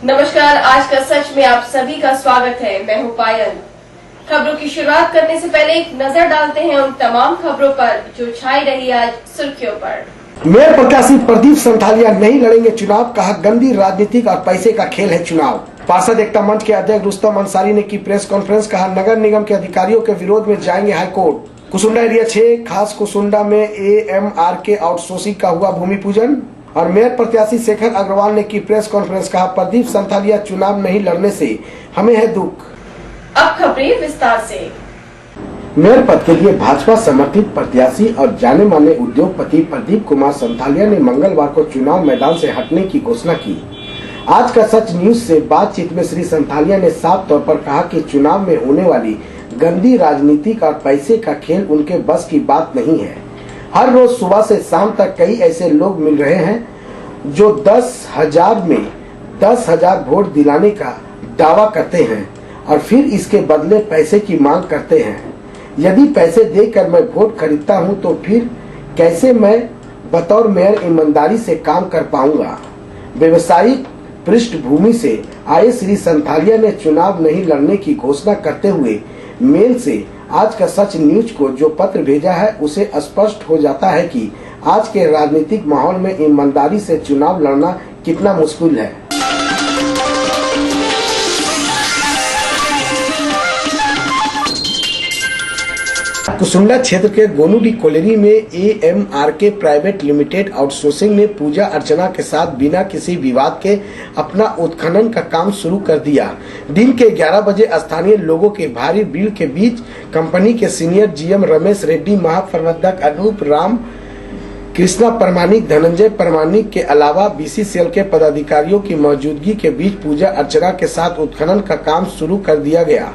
नमस्कार, आज का सच में आप सभी का स्वागत है। मैं हूं पायल। खबरों की शुरुआत करने से पहले एक नजर डालते हैं उन तमाम खबरों पर जो छाई रही आज सुर्खियों पर। मेयर प्रत्याशी प्रदीप संथालिया नहीं लड़ेंगे चुनाव, कहा गंदी राजनीतिक और पैसे का खेल है चुनाव। पार्षद एकता मंच के अध्यक्ष रुस्तम अंसारी ने की प्रेस कॉन्फ्रेंस, कहा नगर निगम के अधिकारियों के विरोध में जाएंगे हाईकोर्ट। कुसुंडा एरिया 6 खास कुसुंडा में AMRK आउटसोर्सिंग का हुआ भूमि पूजन। और मेयर प्रत्याशी शेखर अग्रवाल ने की प्रेस कॉन्फ्रेंस, कहा प्रदीप संथालिया चुनाव नहीं लड़ने से हमें है दुख। अब खबरें विस्तार से। मेयर पद के लिए भाजपा समर्थित प्रत्याशी और जाने माने उद्योगपति प्रदीप कुमार संथालिया ने मंगलवार को चुनाव मैदान से हटने की घोषणा की। आज का सच न्यूज से बातचीत में श्री संथालिया ने साफ तौर पर कहा कि चुनाव में होने वाली गंदी राजनीतिक और पैसे का खेल उनके बस की बात नहीं है। हर रोज सुबह से शाम तक कई ऐसे लोग मिल रहे हैं जो 10,000 में 10,000 वोट दिलाने का दावा करते हैं और फिर इसके बदले पैसे की मांग करते हैं। यदि पैसे देकर मैं वोट खरीदता हूं तो फिर कैसे मैं बतौर मेयर ईमानदारी से काम कर पाऊंगा। व्यवसायिक पृष्ठभूमि से आए श्री संथालिया ने चुनाव नहीं लड़ने की घोषणा करते हुए मेल से आज का सच न्यूज को जो पत्र भेजा है उसे स्पष्ट हो जाता है कि आज के राजनीतिक माहौल में ईमानदारी से चुनाव लड़ना कितना मुश्किल है। कुसुंडा क्षेत्र के गोनुडी कोलेरी में AMRK प्राइवेट लिमिटेड आउटसोर्सिंग ने पूजा अर्चना के साथ बिना किसी विवाद के अपना उत्खनन का काम शुरू कर दिया। दिन के 11 बजे स्थानीय लोगों के भारी भीड़ के बीच कंपनी के सीनियर GM रमेश रेड्डी, महाप्रबंधक अनूप राम, कृष्णा प्रमाणिक, धनंजय प्रमाणिक के अलावा BCCL के पदाधिकारियों की मौजूदगी के बीच पूजा अर्चना के साथ उत्खनन का काम शुरू कर दिया गया।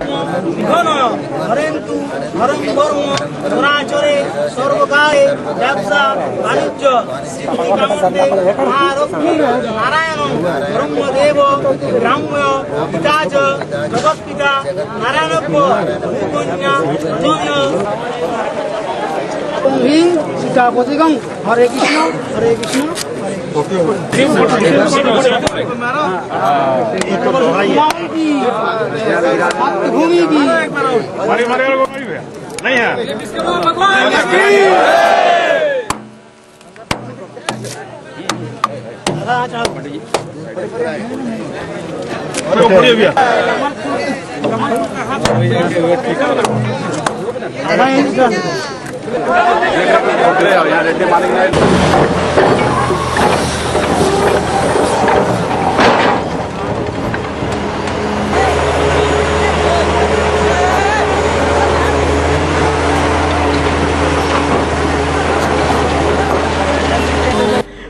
हरे कृष्ण हरे कृष्ण भूमि की नहीं है।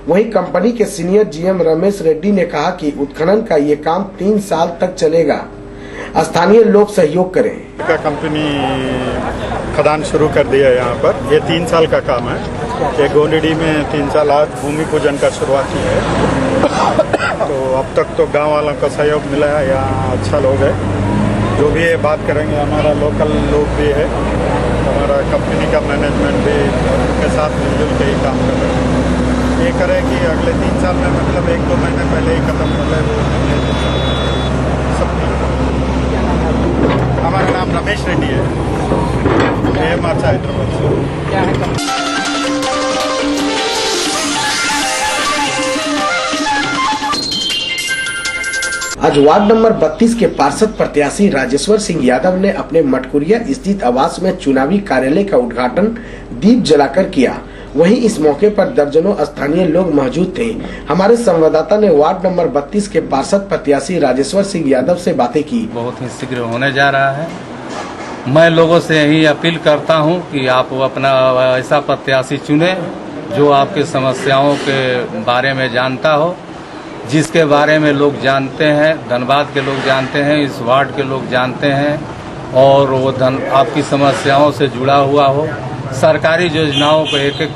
वहीं कंपनी के सीनियर GM रमेश रेड्डी ने कहा कि उत्खनन का ये काम 3 साल तक चलेगा, स्थानीय लोग सहयोग करें। कंपनी खदान शुरू कर दिया है यहाँ पर। ये 3 साल का काम है। ये गोंडडी में 3 साल आज भूमि पूजन का शुरुआत की है। तो अब तक तो गांव वालों का सहयोग मिला है, यहाँ अच्छा लोग है। जो भी ये बात करेंगे हमारा लोकल लोग भी है, हमारा कंपनी का मैनेजमेंट भी के साथ मिलजुल के ही काम कर रहे हैं। ये करें कि अगले 3 साल में मतलब 1-2 महीने पहले ही खत्म कर ले वो सब। हमारा नाम रमेश रेड्डी है, AMRK हैदराबाद से। आज वार्ड नंबर 32 के पार्षद प्रत्याशी राजेश्वर सिंह यादव ने अपने मटकुरिया स्थित आवास में चुनावी कार्यालय का उद्घाटन दीप जलाकर किया। वहीं इस मौके पर दर्जनों स्थानीय लोग मौजूद थे। हमारे संवाददाता ने वार्ड नंबर 32 के पार्षद प्रत्याशी राजेश्वर सिंह यादव से बातें की। बहुत ही शीघ्र होने जा रहा है। मैं लोगों से यही अपील करता हूं कि आप अपना ऐसा प्रत्याशी चुने जो आपकी समस्याओं के बारे में जानता हो, जिसके बारे में लोग जानते हैं, धनबाद के लोग जानते हैं, इस वार्ड के लोग जानते हैं और वो आपकी समस्याओं से जुड़ा हुआ हो, सरकारी योजनाओं को एक-एक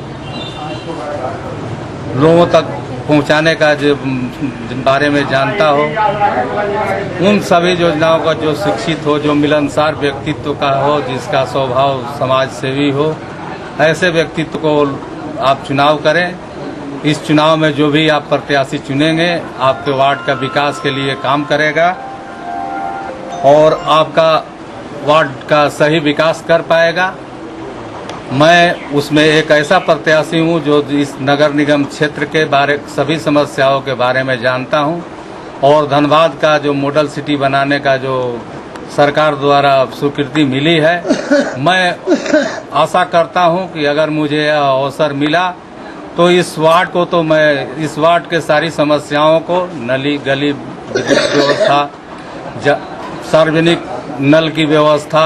लोगों तक पहुंचाने का जो बारे में जानता हो, उन सभी योजनाओं का जो शिक्षित हो, जो मिलनसार व्यक्तित्व का हो, जिसका स्वभाव समाज सेवी हो, ऐसे व्यक्तित्व को आप चुनाव करें इस चुनाव में जो भी आप प्रत्याशी चुनेंगे आपके वार्ड का विकास के लिए काम करेगा और आपका वार्ड का सही विकास कर पाएगा। मैं उसमें एक ऐसा प्रत्याशी हूं जो इस नगर निगम क्षेत्र के बारे सभी समस्याओं के बारे में जानता हूं और धनबाद का जो मॉडल सिटी बनाने का जो सरकार द्वारा स्वीकृति मिली है, मैं आशा करता हूं कि अगर मुझे यह अवसर मिला तो इस वार्ड को तो मैं इस वार्ड के सारी समस्याओं को नली गली विद्युत व्यवस्था, सार्वजनिक नल की व्यवस्था,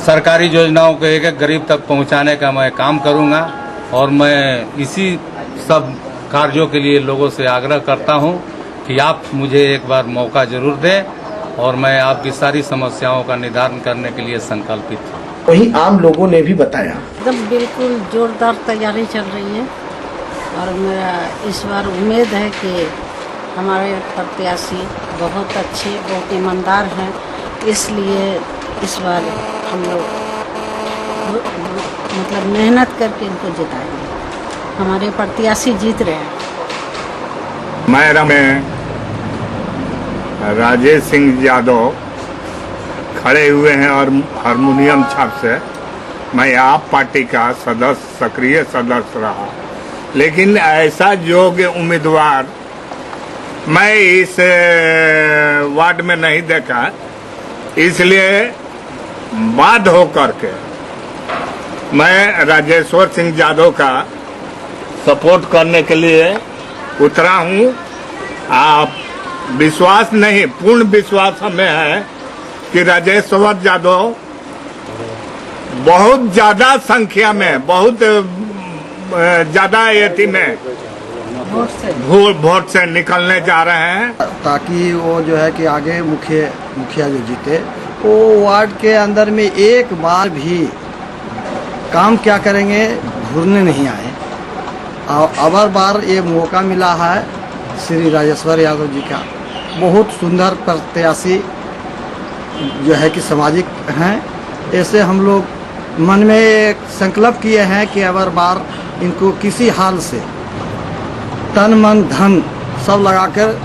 सरकारी योजनाओं को एक एक गरीब तक पहुंचाने का मैं काम करूंगा और मैं इसी सब कार्यों के लिए लोगों से आग्रह करता हूं कि आप मुझे एक बार मौका जरूर दें और मैं आपकी सारी समस्याओं का निदान करने के लिए संकल्पित हूं। वहीं आम लोगों ने भी बताया, एकदम बिल्कुल जोरदार तैयारी चल रही है और मेरा इस बार उम्मीद है कि हमारे प्रत्याशी बहुत अच्छे, बहुत ईमानदार हैं, इसलिए इस बार हम लोग मतलब मेहनत करके इनको जिताएंगे। हमारे प्रत्याशी जीत रहे हैं। मैं राजेश सिंह यादव खड़े हुए हैं और हारमोनियम छाप से मैं आप पार्टी का सदस्य, सक्रिय सदस्य रहा, लेकिन ऐसा योग्य उम्मीदवार मैं इस वार्ड में नहीं देखा, इसलिए बाध्य होकर के मैं राजेश्वर सिंह यादव का सपोर्ट करने के लिए उतरा हूं। आप विश्वास नहीं, पूर्ण विश्वास हमें है कि राजेश्वर यादव बहुत ज्यादा संख्या में, बहुत ज्यादा एथी में वोट से निकलने जा रहे हैं, ताकि वो जो है कि आगे मुखिया जो जीते वो वार्ड के अंदर में एक बार भी काम क्या करेंगे घूरने नहीं आए। और अबर बार ये मौका मिला है श्री राजेश्वर यादव जी का, बहुत सुंदर प्रत्याशी जो है कि सामाजिक हैं। ऐसे हम लोग मन में एक संकल्प किए हैं कि अबर बार इनको किसी हाल से तन मन धन सब लगाकर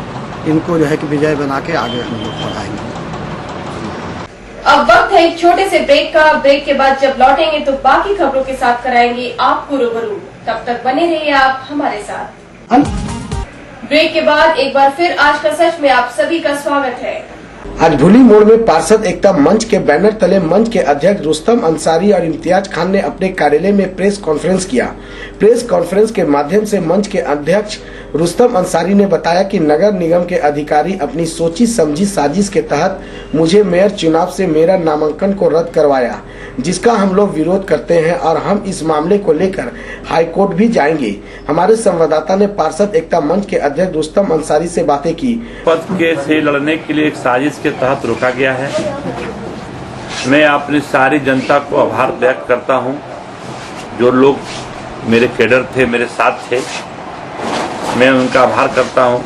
इनको जो है कि विजय बना के आगे हम लोग बढ़ाएंगे। अब वक्त है एक छोटे से ब्रेक का। ब्रेक के बाद जब लौटेंगे तो बाकी खबरों के साथ कराएंगे आपको रूबरू। तब तक बने रहिए आप हमारे साथ। ब्रेक के बाद एक बार फिर आज का सच में आप सभी का स्वागत है। आज भूली मोड़ में पार्षद एकता मंच के बैनर तले मंच के अध्यक्ष रुस्तम अंसारी और इम्तियाज खान ने अपने कार्यालय में प्रेस कॉन्फ्रेंस किया। प्रेस कॉन्फ्रेंस के माध्यम से मंच के अध्यक्ष रुस्तम अंसारी ने बताया कि नगर निगम के अधिकारी अपनी सोची समझी साजिश के तहत मुझे मेयर चुनाव से मेरा नामांकन को रद्द करवाया, जिसका हम लोग विरोध करते हैं और हम इस मामले को लेकर हाईकोर्ट भी जाएंगे। हमारे संवाददाता ने पार्षद एकता मंच के अध्यक्ष रुस्तम अंसारी से बातें की। पद के से लड़ने के लिए एक साजिश के तहत रोका गया है। मैं अपनी सारी जनता को आभार व्यक्त करता हूं, जो लोग मेरे कैडर थे, मेरे साथ थे, मैं उनका आभार करता हूं।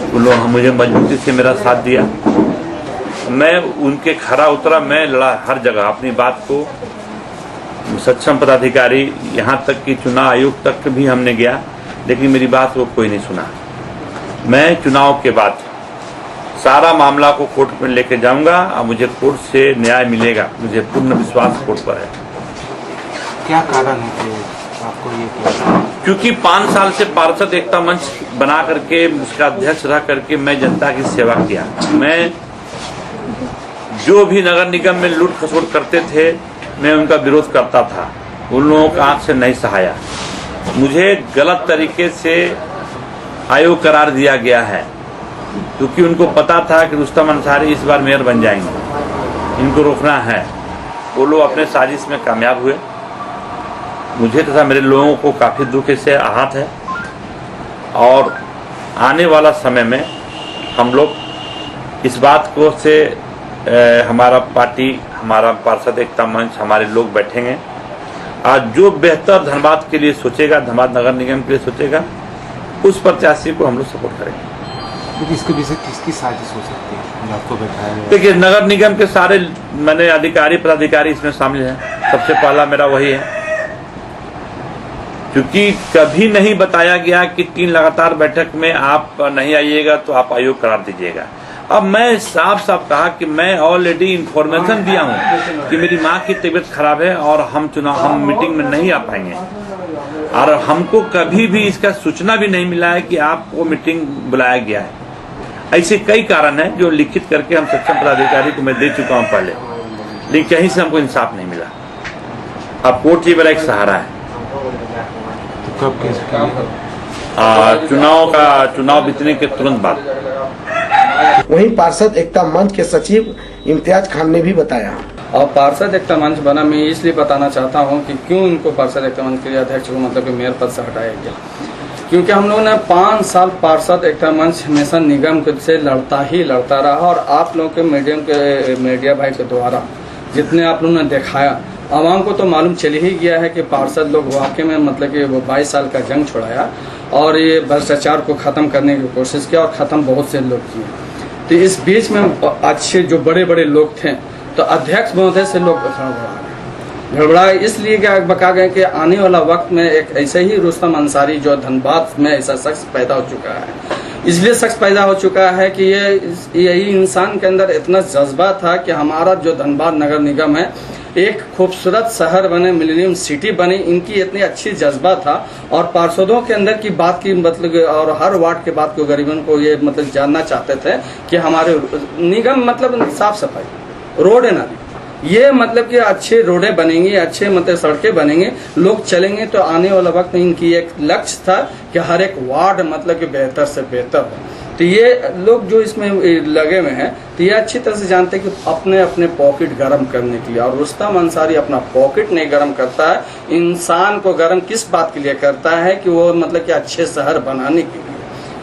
उन लोग मुझे मजबूती से मेरा साथ दिया, मैं उनके खरा उतरा, मैं लड़ा हर जगह अपनी बात को। सक्षम पदाधिकारी यहाँ तक कि चुनाव आयोग तक भी हमने गया, लेकिन मेरी बात को कोई नहीं सुना। मैं चुनाव के बाद सारा मामला को कोर्ट में लेके जाऊंगा और मुझे कोर्ट से न्याय मिलेगा, मुझे पूर्ण विश्वास कोर्ट पर है। क्या कारण है कि आपको ये किया? क्योंकि 5 साल से पार्षद एकता मंच बना करके उसका अध्यक्ष रह करके मैं जनता की सेवा किया। मैं जो भी नगर निगम में लूट खसोट करते थे मैं उनका विरोध करता था, उन लोगों का आंख से नहीं सहाया। मुझे गलत तरीके से आयोग करार दिया गया है, क्योंकि उनको पता था कि रुस्तम अंसारी इस बार मेयर बन जाएंगे, इनको रोकना है। वो लोग अपने साजिश में कामयाब हुए। मुझे तथा मेरे लोगों को काफ़ी दुख से आहत है और आने वाला समय में हम लोग इस बात को से हमारा पार्टी, हमारा पार्षद एकता मंच, हमारे लोग बैठेंगे। आज जो बेहतर धनबाद के लिए सोचेगा, धनबाद नगर निगम के लिए सोचेगा, उस प्रत्याशी को हम लोग सपोर्ट करेंगे। इसके पीछे किसकी साजिश हो सकती है आपको बैठाया गया? देखिए, नगर निगम के सारे मैंने अधिकारी पदाधिकारी इसमें शामिल हैं। सबसे पहला मेरा वही है, क्योंकि कभी नहीं बताया गया कि 3 लगातार बैठक में आप नहीं आइएगा तो आप आयोग करार दीजिएगा। अब मैं साफ साफ कहा कि मैं ऑलरेडी इन्फॉर्मेशन दिया हूं कि मेरी माँ की तबीयत खराब है और हम मीटिंग में नहीं आ पाएंगे, और हमको कभी भी इसका सूचना भी नहीं मिला है कि आपको मीटिंग बुलाया गया है। ऐसे कई कारण हैं जो लिखित करके हम सक्षम पदाधिकारी को मैं दे चुका हूं पहले, लेकिन कहीं से हमको इंसाफ नहीं मिला। अब कोर्ट ये मेरा एक सहारा है। तो कब केस चुनाव बीतने के तुरंत बाद। वहीं पार्षद एकता मंच के सचिव इम्तियाज खान ने भी बताया। और पार्षद एकता मंच बना, मैं इसलिए बताना चाहता हूं कि क्यों इनको पार्षद एकता मंच के अध्यक्ष को मतलब कि मेयर पद से हटाया गया। क्योंकि हम लोगों ने 5 साल पार्षद एकता मंच हमेशा निगम से लड़ता रहा, और आप लोगों के मीडिया भाई के द्वारा जितने आप लोगों ने दिखाया, आवाम को तो मालूम चल ही गया है कि पार्षद लोग वाकई में मतलब कि वो 22 साल का जंग छुड़ाया और ये भ्रष्टाचार को खत्म करने की कोशिश किया, और खत्म बहुत से लोग किए। तो इस बीच में अच्छे जो बड़े बड़े लोग थे, तो अध्यक्ष महोदय से लोग गड़बड़ा इसलिए बका गए कि आने वाला वक्त में एक ऐसे ही रुस्तम अंसारी जो धनबाद में ऐसा शख्स पैदा हो चुका है। इसलिए शख्स पैदा हो चुका है कि यही इंसान के अंदर इतना जज्बा था कि हमारा जो धनबाद नगर निगम है एक खूबसूरत शहर बने, मिलेनियम सिटी बने, इनकी इतनी अच्छी जज्बा था। और पार्षदों के अंदर की बात की मतलब, और हर वार्ड के बात को गरीबों को ये मतलब जानना चाहते थे कि हमारे निगम मतलब साफ सफाई, रोड नाली, ये मतलब कि अच्छे रोडें बनेंगी, अच्छे मतलब सड़कें बनेंगे, लोग चलेंगे, तो आने वाला वक्त में इनकी एक लक्ष्य था कि हर एक वार्ड मतलब कि बेहतर से बेहतर हो। तो ये लोग जो इसमें लगे हुए हैं, तो ये अच्छी तरह से जानते हैं कि अपने अपने पॉकेट गर्म करने के लिए, और रुस्तम अंसारी अपना पॉकेट नहीं गर्म करता है, इंसान को गर्म किस बात के लिए करता है कि वो मतलब कि अच्छे शहर बनाने के लिए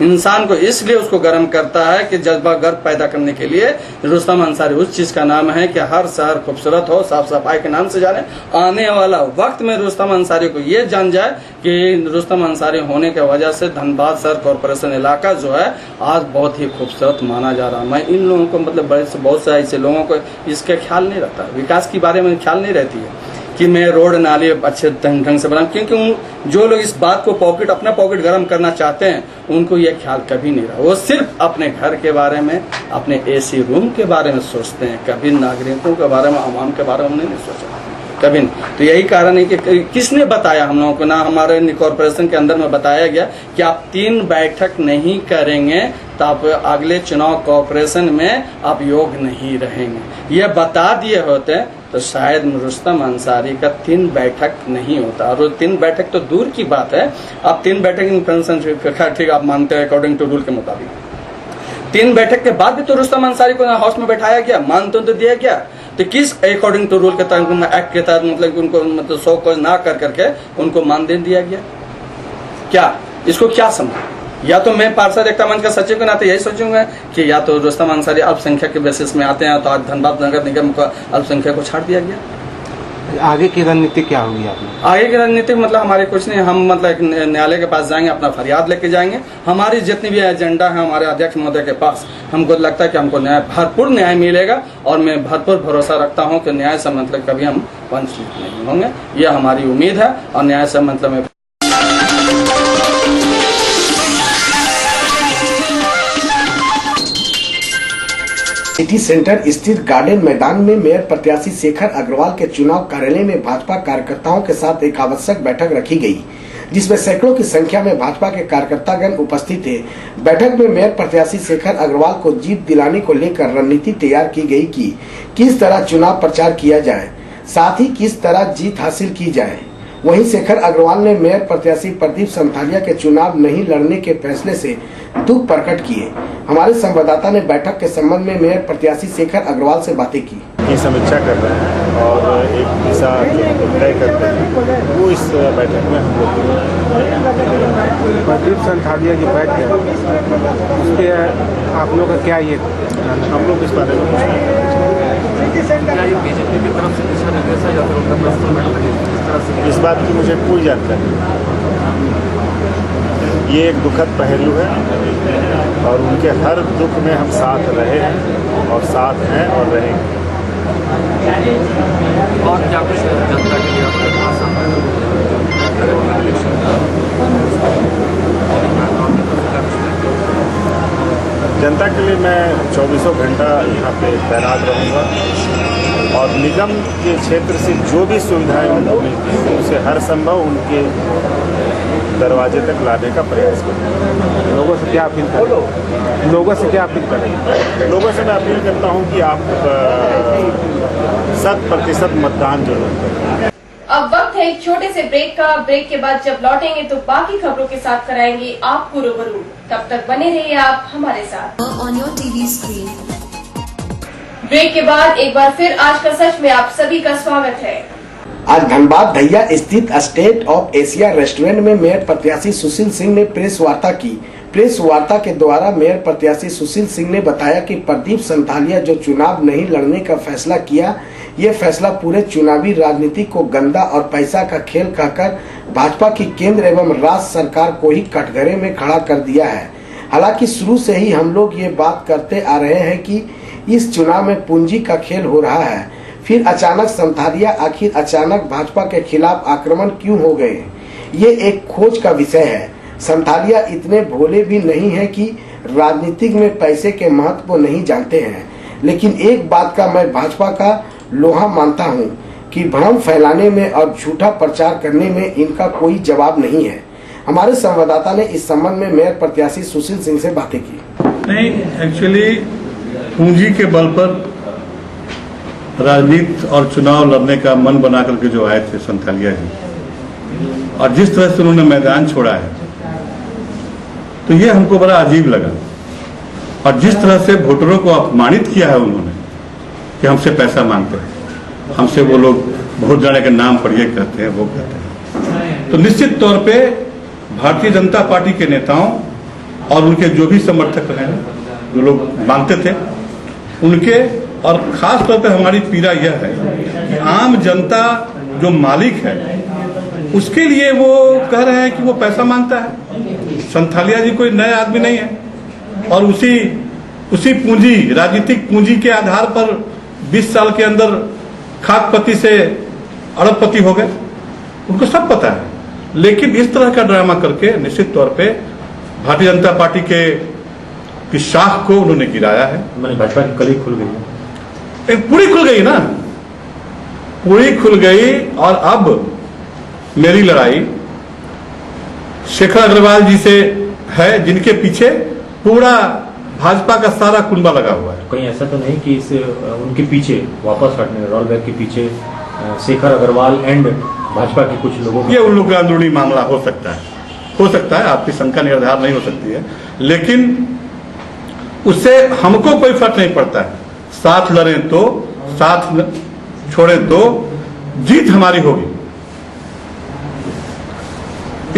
इंसान को इसलिए उसको गर्म करता है कि जज्बा गर्व पैदा करने के लिए रुस्तम अंसारी उस चीज का नाम है कि हर शहर खूबसूरत हो, साफ सफाई के नाम से जाने। आने वाला वक्त में रुस्तम अंसारी को ये जान जाए कि रुस्तम अंसारी होने की वजह से धनबाद शहर कॉर्पोरेशन इलाका जो है आज बहुत ही खूबसूरत माना जा रहा है। मैं इन लोगों को मतलब बहुत से ऐसे लोगों को इसका ख्याल नहीं रहता, विकास के बारे में ख्याल नहीं रहती है कि मैं रोड नाले अच्छे ढंग से बनाऊं, क्योंकि जो लोग इस बात को अपना पॉकेट गर्म करना चाहते हैं उनको ये ख्याल कभी नहीं रहा। वो सिर्फ अपने घर के बारे में, अपने एसी रूम के बारे में सोचते हैं, कभी नागरिकों के बारे में, आवाम के बारे में नहीं सोचा कभी नहीं। तो यही कारण है कि किसने बताया हम लोगों को, ना हमारे कॉर्पोरेशन के अंदर में बताया गया कि आप 3 बैठक नहीं करेंगे तो आप अगले चुनाव कॉर्पोरेशन में आप योग नहीं रहेंगे। ये बता दिए होते तो शायद रुस्तम अंसारी का 3 बैठक नहीं होता। और 3 बैठक तो दूर की बात है, आप 3 बैठक ठीक आप मानते हैं अकॉर्डिंग टू रूल के मुताबिक, 3 बैठक के बाद भी तो रुस्तम अंसारी को हाउस में बैठाया गया, मान तो दिया गया। तो किस अकॉर्डिंग टू रूल के तहत, एक्ट के तहत मतलब उनको मतलब 100 को ना करके उनको मानदेन दिया गया? क्या इसको क्या समझ? या तो मैं पार्षद एकता मंच का सचिव के नाते यही सोचूंगा कि या तो रुस्तम अंसारी अल्पसंख्यक के बेसिस में आते हैं, तो आज धनबाद नगर निगम को अल्पसंख्यक को छाड़ दिया गया। आगे की रणनीति क्या होगी आपने? आगे की रणनीति मतलब हमारे कुछ नहीं, हम मतलब न्यायालय के पास जाएंगे, अपना फरियाद लेके जाएंगे। हमारी जितनी भी एजेंडा है हमारे अध्यक्ष महोदय के पास, हमको लगता है कि हमको भरपूर न्याय मिलेगा, और मैं भरपूर भरोसा रखता हूं कि न्याय से मतलब कभी हम वंचित नहीं होंगे, यह हमारी उम्मीद है। और न्याय से मतलब सिटी सेंटर स्थित गार्डन मैदान में मेयर प्रत्याशी शेखर अग्रवाल के चुनाव कार्यालय में भाजपा कार्यकर्ताओं के साथ एक आवश्यक बैठक रखी गई, जिसमें सैकड़ों की संख्या में भाजपा के कार्यकर्तागण उपस्थित थे। बैठक में मेयर प्रत्याशी शेखर अग्रवाल को जीत दिलाने को लेकर रणनीति तैयार की गई कि किस तरह चुनाव प्रचार किया जाए, साथ ही किस तरह जीत हासिल की जाए। वहीं शेखर अग्रवाल ने मेयर प्रत्याशी प्रदीप संथालिया के चुनाव नहीं लड़ने के फैसले से दुख प्रकट किए। हमारे संवाददाता ने बैठक के संबंध में मेयर प्रत्याशी शेखर अग्रवाल से बातें की समीक्षा कर रहे हैं और एक दिशा तय करते हैं, वो इस बैठक में हम लोग प्रदीप संथालिया की बैठक है, उसके आप लोग का क्या ये हम लोग इस बारे में इस बात की मुझे कोई जानकारी नहीं। ये एक दुखद पहलू है और उनके हर दुख में हम साथ रहे हैं और साथ हैं और रहेंगे। और क्या कुछ जनता के लिए 24 घंटा यहाँ पे तैनात रहूँगा और निगम के क्षेत्र से जो भी सुविधाएं उनको मिलती हैं उसे हर संभव उनके दरवाजे तक लाने का प्रयास करूँगा। लोगों से क्या अपील करें? लोगों से क्या अपील करें? लोगों से मैं अपील करता हूँ कि आप 100% मतदान जरूर करें। अब वक्त है एक छोटे से ब्रेक का। ब्रेक के बाद जब लौटेंगे तो बाकी खबरों के साथ कराएंगे आपको रूबरू। तब तक बने रहिए आप हमारे साथ on your TV screen. Break के बाद एक बार फिर आज का सच में आप सभी का स्वागत है। आज धनबाद धैया स्थित स्टेट ऑफ एशिया रेस्टोरेंट में मेयर प्रत्याशी सुशील सिंह ने प्रेस वार्ता की। प्रेस वार्ता के द्वारा मेयर प्रत्याशी सुशील सिंह ने बताया कि प्रदीप संथालिया जो चुनाव नहीं लड़ने का फैसला किया, ये फैसला पूरे चुनावी राजनीति को गंदा और पैसा का खेल कहकर भाजपा की केंद्र एवं राज्य सरकार को ही कटघरे में खड़ा कर दिया है। हालांकि शुरू से ही हम लोग ये बात करते आ रहे हैं कि इस चुनाव में पूंजी का खेल हो रहा है। फिर अचानक संथालिया आखिर अचानक भाजपा के खिलाफ आक्रमण क्यों हो गए, ये एक खोज का विषय है। संथालिया इतने भोले भी नहीं है कि राजनीतिक में पैसे के महत्व को नहीं जानते हैं, लेकिन एक बात का मैं भाजपा का लोहा मानता हूं कि भ्रम फैलाने में और झूठा प्रचार करने में इनका कोई जवाब नहीं है। हमारे संवाददाता ने इस संबंध में मेयर प्रत्याशी सुशील सिंह से बातें की। नहीं, एक्चुअली पूंजी के बल पर राजनीति और चुनाव लड़ने का मन बना करके जो आए थे संथालिया जी, और जिस तरह से उन्होंने मैदान छोड़ा है तो ये हमको बड़ा अजीब लगा। और जिस तरह से वोटरों को अपमानित किया है उन्होंने कि हमसे पैसा मांगते हैं, हमसे वो लोग बहुत जाने के नाम पर ये कहते हैं वो कहते हैं, तो निश्चित तौर पे भारतीय जनता पार्टी के नेताओं और उनके जो भी समर्थक रहे जो लोग मानते थे उनके, और खास तौर पे हमारी पीड़ा यह है कि आम जनता जो मालिक है उसके लिए वो कह रहे हैं कि वो पैसा मांगता है। संथालिया जी कोई नए आदमी नहीं है और उसी पूंजी, राजनीतिक पूंजी के आधार पर 20 साल के अंदर खाकपति से अरबपति हो गए, उनको सब पता है। लेकिन इस तरह का ड्रामा करके निश्चित तौर पे भारतीय जनता पार्टी की शाख को उन्होंने गिराया है। मैंने भाजपा की कली खुल गई, पूरी खुल गई ना, पूरी खुल गई। और अब मेरी लड़ाई शेखर अग्रवाल जी से है, जिनके पीछे पूरा भाजपा का सारा कुंबा लगा हुआ है। कहीं ऐसा तो नहीं कि इस उनके पीछे वापस हटने, रोल बैक के पीछे शेखर अग्रवाल एंड भाजपा के कुछ लोगों, ये उन लोगों का अंदरूनी मामला हो सकता है, आपकी शंका निर्धार नहीं हो सकती है, लेकिन उससे हमको कोई फर्क नहीं पड़ता है। साथ लड़ें तो, साथ छोड़ें तो, जीत हमारी होगी।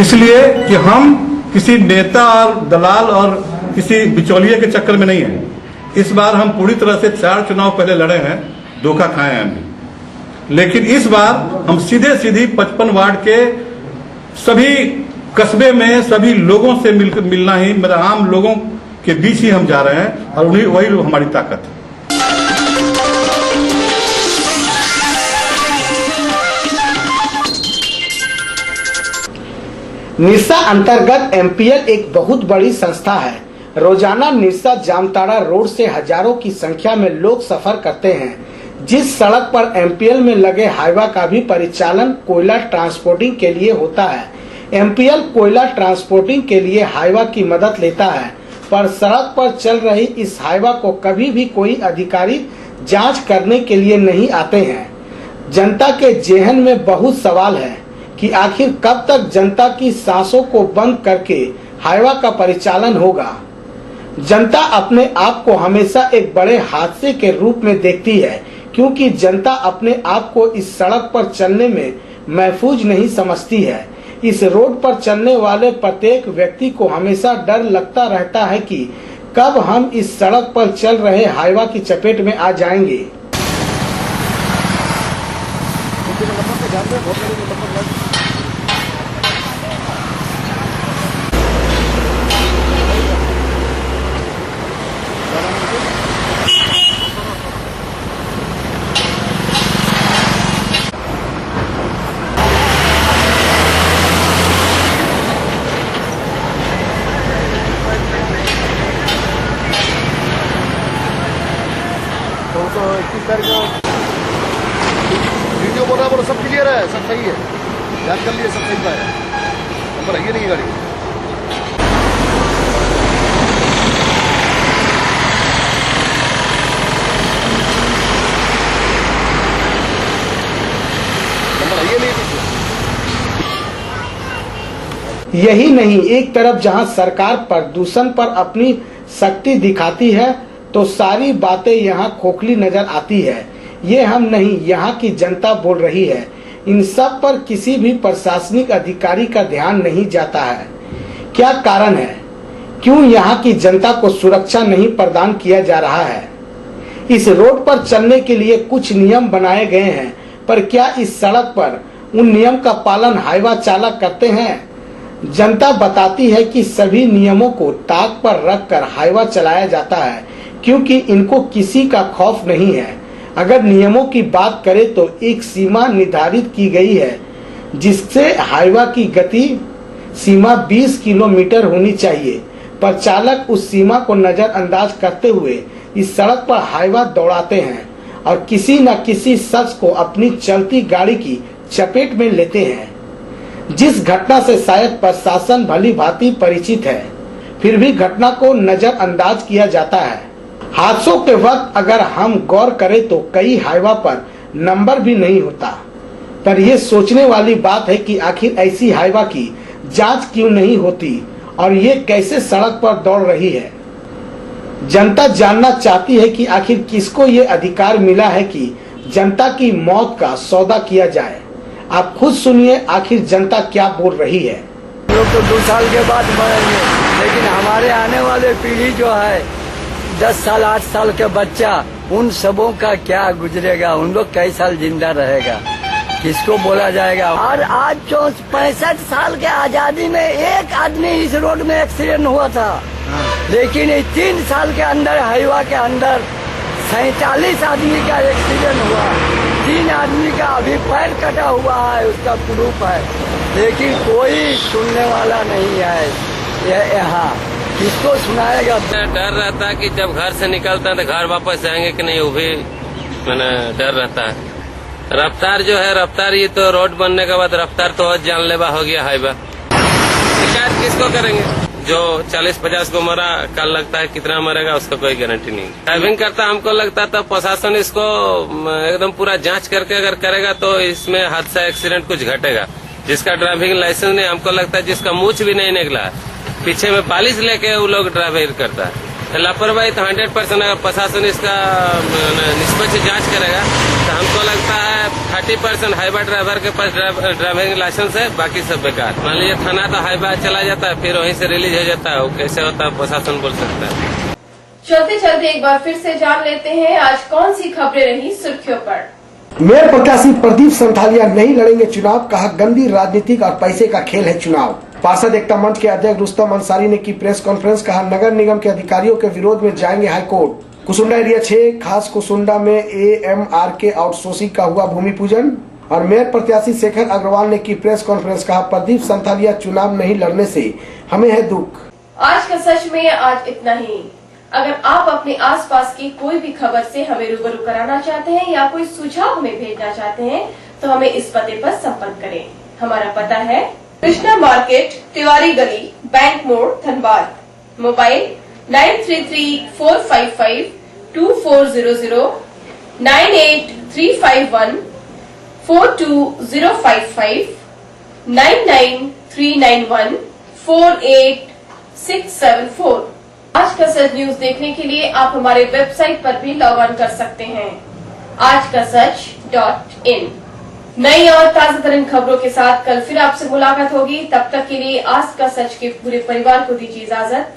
इसलिए कि हम किसी नेता और दलाल और किसी बिचौलिए के चक्कर में नहीं है। इस बार हम पूरी तरह से 4 चुनाव पहले लड़े हैं, धोखा खाए हैं हम, लेकिन इस बार हम सीधी 55 वार्ड के सभी कस्बे में सभी लोगों से मिलना ही, मेरा आम लोगों के बीच ही हम जा रहे हैं और वही लोग हमारी ताकत है। निरसा अंतर्गत एमपीएल एक बहुत बड़ी संस्था है। रोजाना निरसा जामताड़ा रोड से हजारों की संख्या में लोग सफर करते हैं। जिस सड़क पर एमपीएल में लगे हाईवा का भी परिचालन कोयला ट्रांसपोर्टिंग के लिए होता है। एमपीएल कोयला ट्रांसपोर्टिंग के लिए हाईवा की मदद लेता है, पर सड़क पर चल रही इस हाईवा को कभी भी कोई अधिकारी जांच करने के लिए नहीं आते हैं। जनता के जेहन में बहुत सवाल है कि आखिर कब तक जनता की सांसों को बंद करके हाईवा का परिचालन होगा। जनता अपने आप को हमेशा एक बड़े हादसे के रूप में देखती है, क्योंकि जनता अपने आप को इस सड़क पर चलने में महफूज नहीं समझती है। इस रोड पर चलने वाले प्रत्येक व्यक्ति को हमेशा डर लगता रहता है कि कब हम इस सड़क पर चल रहे हाईवा की चपेट में आ जाएंगे। सही है, जांच कर लिए, सब सही पाया, नंबर है नहीं है गाड़ी। यही नहीं, एक तरफ जहां सरकार प्रदूषण पर अपनी शक्ति दिखाती है तो सारी बातें यहां खोखली नजर आती है। ये हम नहीं, यहां की जनता बोल रही है। इन सब पर किसी भी प्रशासनिक अधिकारी का ध्यान नहीं जाता है। क्या कारण है? क्यों यहां की जनता को सुरक्षा नहीं प्रदान किया जा रहा है? इस रोड पर चलने के लिए कुछ नियम बनाए गए हैं, पर क्या इस सड़क पर उन नियम का पालन हाईवा चालक करते हैं? जनता बताती है कि सभी नियमों को ताक पर रखकर हाईवा चलाया जाता है, क्योंकि इनको किसी का खौफ नहीं है। अगर नियमों की बात करें तो एक सीमा निर्धारित की गई है, जिससे हाईवा की गति सीमा 20 किलोमीटर होनी चाहिए, पर चालक उस सीमा को नजरअंदाज करते हुए इस सड़क पर हाईवा दौड़ाते हैं और किसी न किसी शख्स को अपनी चलती गाड़ी की चपेट में लेते हैं, जिस घटना से शायद प्रशासन भली भांति परिचित है, फिर भी घटना को नजरअंदाज किया जाता है। हादसों के वक्त अगर हम गौर करें तो कई हाईवा पर नंबर भी नहीं होता, पर यह सोचने वाली बात है कि आखिर ऐसी हाईवा की जांच क्यों नहीं होती और ये कैसे सड़क पर दौड़ रही है। जनता जानना चाहती है कि आखिर किसको ये अधिकार मिला है कि जनता की मौत का सौदा किया जाए। आप खुद सुनिए आखिर जनता क्या बोल रही है। लोग तो 2 साल के बाद मरेंगे, लेकिन हमारे आने वाले पीढ़ी जो है 10 साल 8 साल के बच्चा, उन सबों का क्या गुजरेगा? उन लोग कई साल जिंदा रहेगा, किसको बोला जाएगा? और आज 65 साल के आजादी में एक आदमी इस रोड में एक्सीडेंट हुआ था, लेकिन 3 साल के अंदर हाईवा के अंदर 47 आदमी का एक्सीडेंट हुआ। 3 आदमी का अभी पैर कटा हुआ है, उसका प्रूफ है, लेकिन कोई सुनने वाला नहीं है। यहाँ किसको सुनाएगा? डर रहता है कि जब घर से निकलता है तो घर वापस जाएंगे कि नहीं, वो भी मैंने डर रहता है। रफ्तार जो है, रफ्तार ये तो रोड बनने के बाद रफ्तार तो और जानलेवा हो गया हाईवा। शिकायत किसको करेंगे? जो 40-50 को मरा, कल लगता है कितना मरेगा उसका कोई गारंटी नहीं। ड्राइविंग करता हमको लगता था प्रशासन इसको एकदम पूरा जांच करके अगर करेगा तो इसमें हादसा एक्सीडेंट कुछ घटेगा। जिसका ड्राइविंग लाइसेंस नहीं, हमको लगता है जिसका मूछ भी नहीं निकला, पीछे में पालिश लेके वो लोग ड्राइविंग करता है। तो लापरवाही तो 100% अगर प्रशासन इसका निष्पक्ष जांच करेगा तो हमको लगता है 30% हाईवा ड्राइवर के पास ड्राइविंग लाइसेंस है, बाकी सब बेकार। मान लीजिए थाना तो हाईवा चला जाता है, फिर वहीं से रिलीज हो जाता है, वो कैसे होता है प्रशासन बोल सकता है। चलते चलते एक बार फिर से जान लेते हैं आज कौन सी खबरें रही सुर्खियों पर। मेयर प्रत्याशी प्रदीप संथालिया नहीं लड़ेंगे चुनाव, कहा गंदी राजनीतिक और पैसे का खेल है चुनाव। पार्षद एकता मंच के अध्यक्ष रुस्तम अंसारी ने की प्रेस कॉन्फ्रेंस, कहा नगर निगम के अधिकारियों के विरोध में जाएंगे हाईकोर्ट। कुसुंडा एरिया 6 खास कुसुंडा में AMRK आउटसोर्सिंग का हुआ भूमि पूजन। और मेयर प्रत्याशी शेखर अग्रवाल ने की प्रेस कॉन्फ्रेंस, कहा प्रदीप संथालिया चुनाव नहीं लड़ने से हमें है दुख। आज का सच में आज इतना ही। अगर आप अपने आसपास की कोई भी खबर से हमें रूबरू कराना चाहते हैं या कोई सुझाव हमें भेजना चाहते हैं तो हमें इस पते पर संपर्क करें। हमारा पता है कृष्णा मार्केट, तिवारी गली, बैंक मोड़, धनबाद। मोबाइल 9334552400, 9835142055, 9939148674। आज का सच न्यूज देखने के लिए आप हमारे वेबसाइट पर भी लॉग ऑन कर सकते हैं, आजकासच.in। नई और ताजा तरीन खबरों के साथ कल फिर आपसे मुलाकात होगी। तब तक के लिए आज का सच के पूरे परिवार को दीजिए इजाजत।